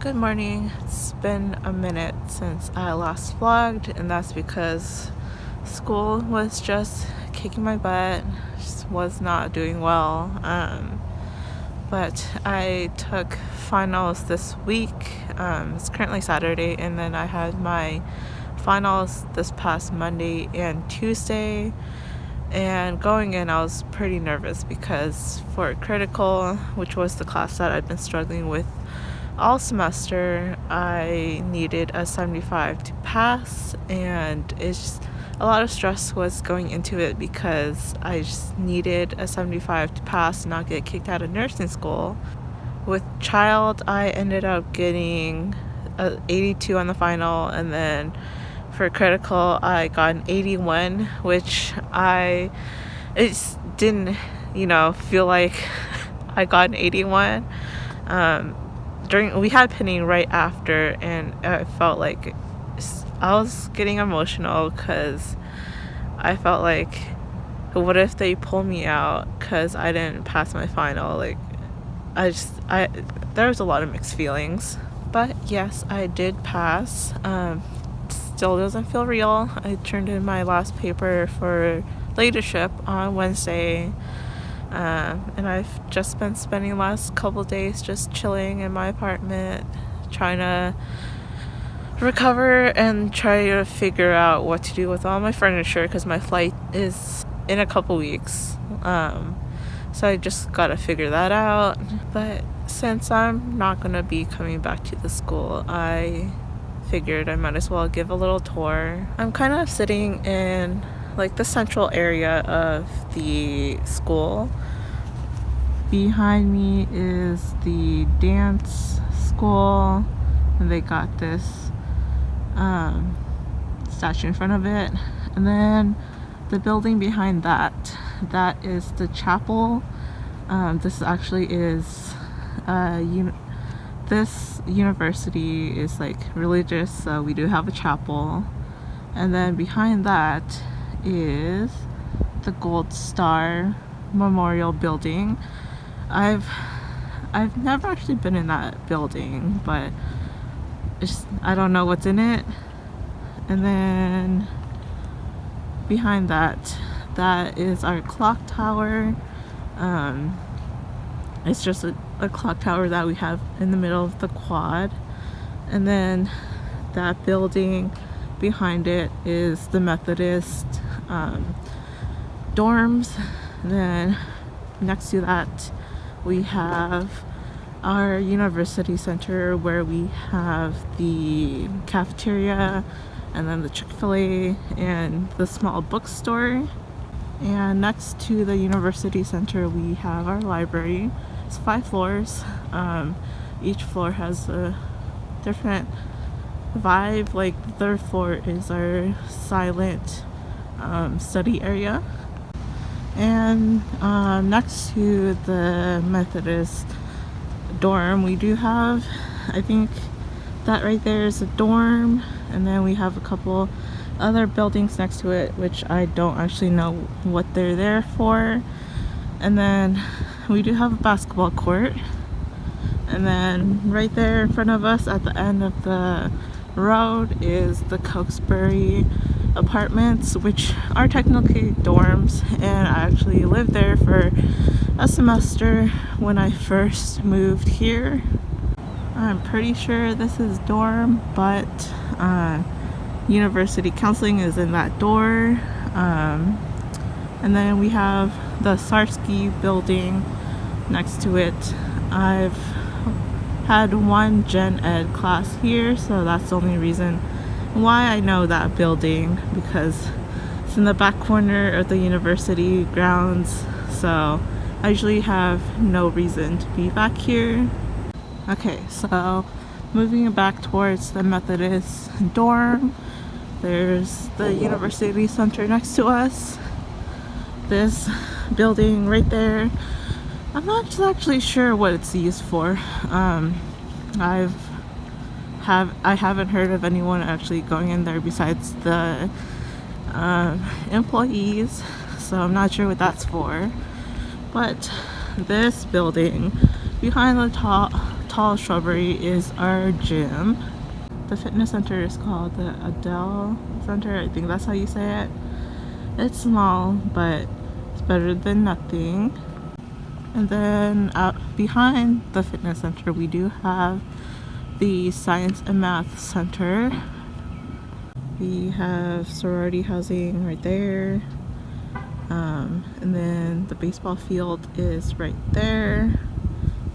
Good morning. It's been a minute since I last vlogged, and that's because school was just kicking my butt. Just was not doing well. But I took finals this week. It's currently Saturday, and then I had my finals this past Monday and Tuesday. And going in, I was pretty nervous because for critical, which was the class that I'd been struggling with all semester, I needed a 75 to pass, and it's just a lot of stress was going into it because I just needed a 75 to pass and not get kicked out of nursing school. With child, I ended up getting a 82 on the final, and then for critical, I got an 81, which it just didn't, feel like I got an 81. We had pinning right after, and I felt like I was getting emotional because I felt like, what if they pull me out because I didn't pass my final? There was a lot of mixed feelings, but yes, I did pass. Still doesn't feel real. I turned in my last paper for leadership on Wednesday. And I've just been spending the last couple days just chilling in my apartment, trying to recover and try to figure out what to do with all my furniture because my flight is in a couple weeks. So I just gotta figure that out. But since I'm not gonna be coming back to the school, I figured I might as well give a little tour. I'm kind of sitting in the central area of the school. Behind me is the dance school, and they got this statue in front of it. And then the building behind that is the chapel. This actually is this university is religious, so we do have a chapel. And then behind that is the Gold Star Memorial Building. I've never actually been in that building, but I don't know what's in it. And then behind that is our clock tower. It's just a clock tower that we have in the middle of the quad. And then that building behind it is the Methodist dorms. And then next to that we have our university center, where we have the cafeteria and then the Chick-fil-A and the small bookstore. And next to the university center we have our library. It's 5 floors. Each floor has a different vibe. The third floor is our silent study area. And next to the Methodist dorm, we do have, I think that right there is a dorm, and then we have a couple other buildings next to it, which I don't actually know what they're there for. And then we do have a basketball court. And then right there in front of us at the end of the road is the Cokesbury apartments, which are technically dorms, and I actually lived there for a semester when I first moved here. I'm pretty sure this is dorm, but university counseling is in that door. And then we have the Sarsky building next to it. I've had one gen ed class here, so that's the only reason why I know that building, because it's in the back corner of the university grounds, so I usually have no reason to be back here. Okay, so moving back towards the Methodist dorm, there's the university center next to us. This building right there, I'm not actually sure what it's used for. I haven't heard of anyone actually going in there besides the employees, so I'm not sure what that's for. But this building behind the tall shrubbery is our gym. The fitness center is called the Adele Center. I think that's how you say it. It's small, but it's better than nothing. And then out behind the fitness center, we do have the Science and Math Center. We have sorority housing right there. And then the baseball field is right there.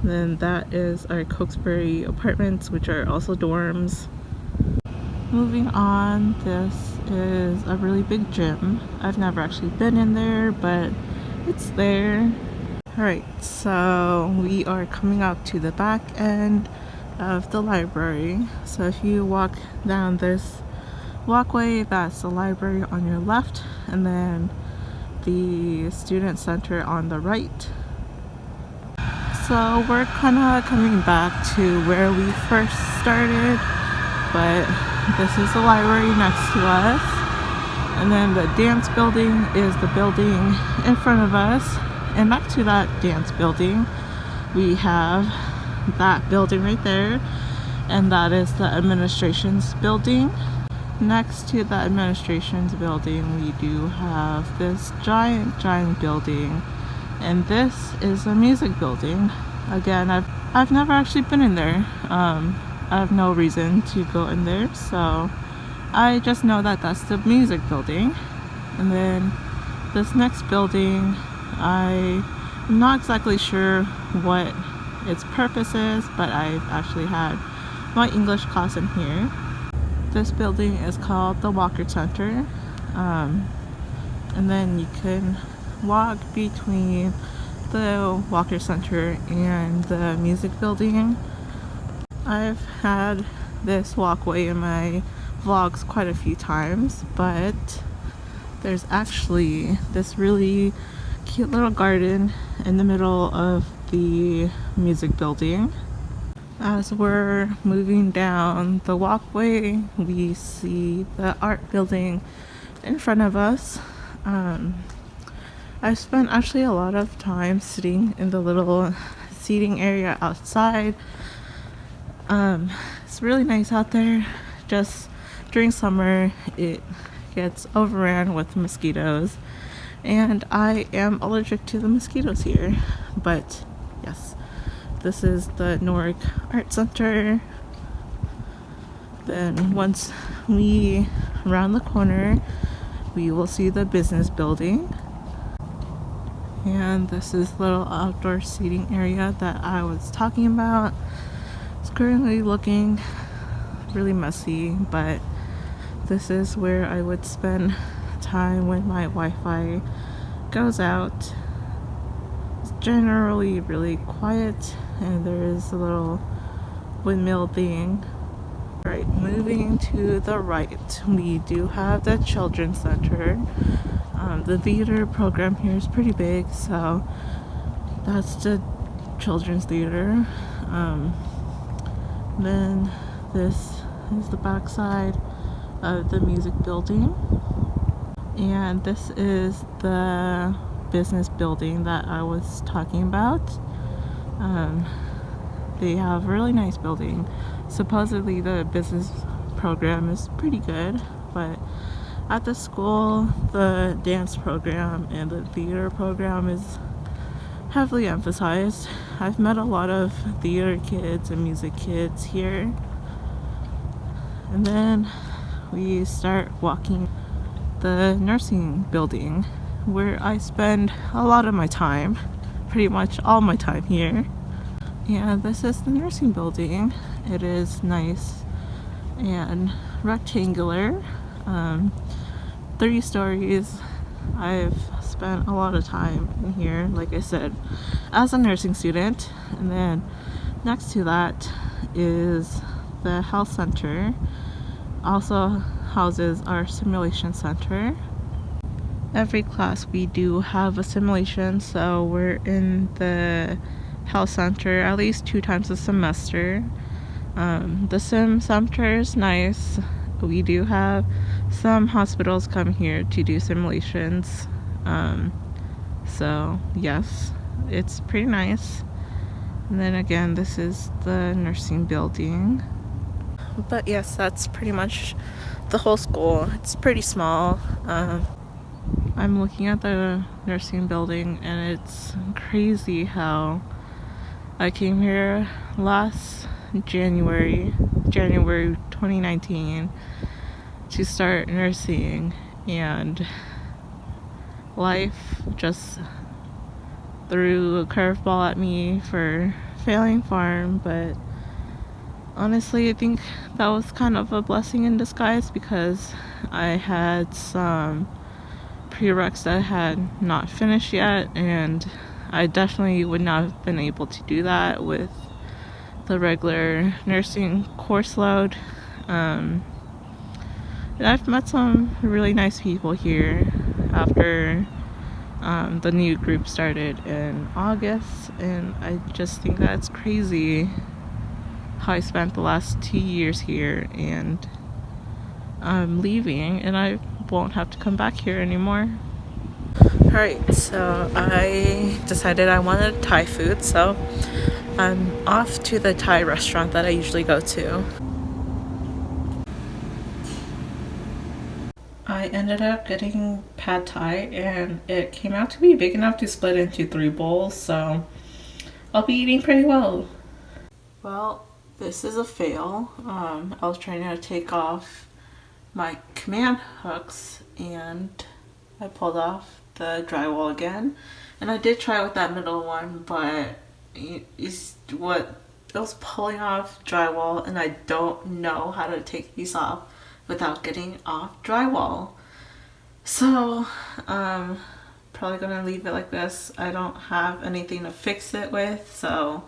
And then that is our Cokesbury apartments, which are also dorms. Moving on, this is a really big gym. I've never actually been in there, but it's there. Alright, so we are coming up to the back end of the library. So if you walk down this walkway, that's the library on your left, and then the student center on the right. So we're kind of coming back to where we first started, but this is the library next to us, and then the dance building is the building in front of us, and next to that dance building we have that building right there, and that is the administration's building. Next to the administration's building, we do have this giant building, and this is a music building. Again, I've never actually been in there. I have no reason to go in there, so I just know that that's the music building. And then this next building, I'm not exactly sure what its purpose is, but I've actually had my English class in here. This building is called the Walker Center, and then you can walk between the Walker Center and the music building. I've had this walkway in my vlogs quite a few times, but there's actually this really cute little garden in the middle of the music building. As we're moving down the walkway, we see the art building in front of us. I've spent actually a lot of time sitting in the little seating area outside. It's really nice out there. Just during summer, it gets overran with mosquitoes, and I am allergic to the mosquitoes here. But yes, this is the Newark Art Center. Then once we round the corner, we will see the business building. And this is the little outdoor seating area that I was talking about. It's currently looking really messy, but this is where I would spend time when my Wi-Fi goes out. It's generally really quiet, and there is a little windmill thing. Right, moving to the right, we do have the Children's Center. The theater program here is pretty big, so that's the children's theater. Then this is the back side of the music building, and this is the business building that I was talking about. They have a really nice building. Supposedly the business program is pretty good, but at the school, the dance program and the theater program is heavily emphasized. I've met a lot of theater kids and music kids here. And then we start walking the nursing building, where I spend a lot of my time, pretty much all my time here. And this is the nursing building. It is nice and rectangular. 3 stories. I've spent a lot of time in here, like I said, as a nursing student. And then next to that is the health center. Also houses our simulation center. Every class we do have a simulation, so we're in the health center at least 2 times a semester. The sim center is nice. We do have some hospitals come here to do simulations. So yes, it's pretty nice. And then again, this is the nursing building. But yes, that's pretty much the whole school. It's pretty small. I'm looking at the nursing building and it's crazy how I came here last January 2019 to start nursing, and life just threw a curveball at me for failing pharm. But honestly, I think that was kind of a blessing in disguise because I had some prereqs that I had not finished yet, and I definitely would not have been able to do that with the regular nursing course load. And I've met some really nice people here after the new group started in August, and I just think that's crazy how I spent the last 2 years here, and I'm leaving and I won't have to come back here anymore. Alright, so I decided I wanted Thai food, so I'm off to the Thai restaurant that I usually go to. I ended up getting pad thai and it came out to be big enough to split into 3 bowls, so I'll be eating pretty well. Well, this is a fail. I was trying to take off my command hooks and I pulled off the drywall again. And I did try with that middle one, but it was pulling off drywall, and I don't know how to take these off without getting off drywall. So, probably gonna leave it like this. I don't have anything to fix it with, so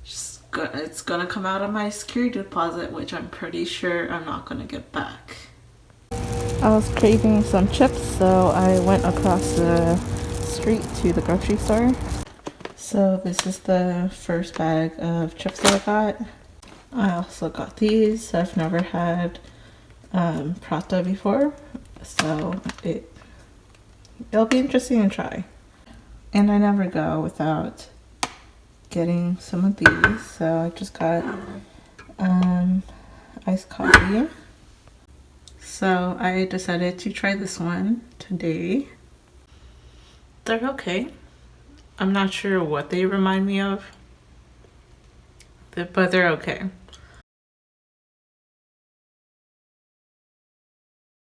it's gonna come out of my security deposit, which I'm pretty sure I'm not gonna get back. I was craving some chips, so I went across the street to the grocery store. So this is the first bag of chips that I got. I also got these. I've never had prata before, so it'll be interesting to try. And I never go without getting some of these, so I just got iced coffee. So I decided to try this one today. They're okay. I'm not sure what they remind me of, but they're okay.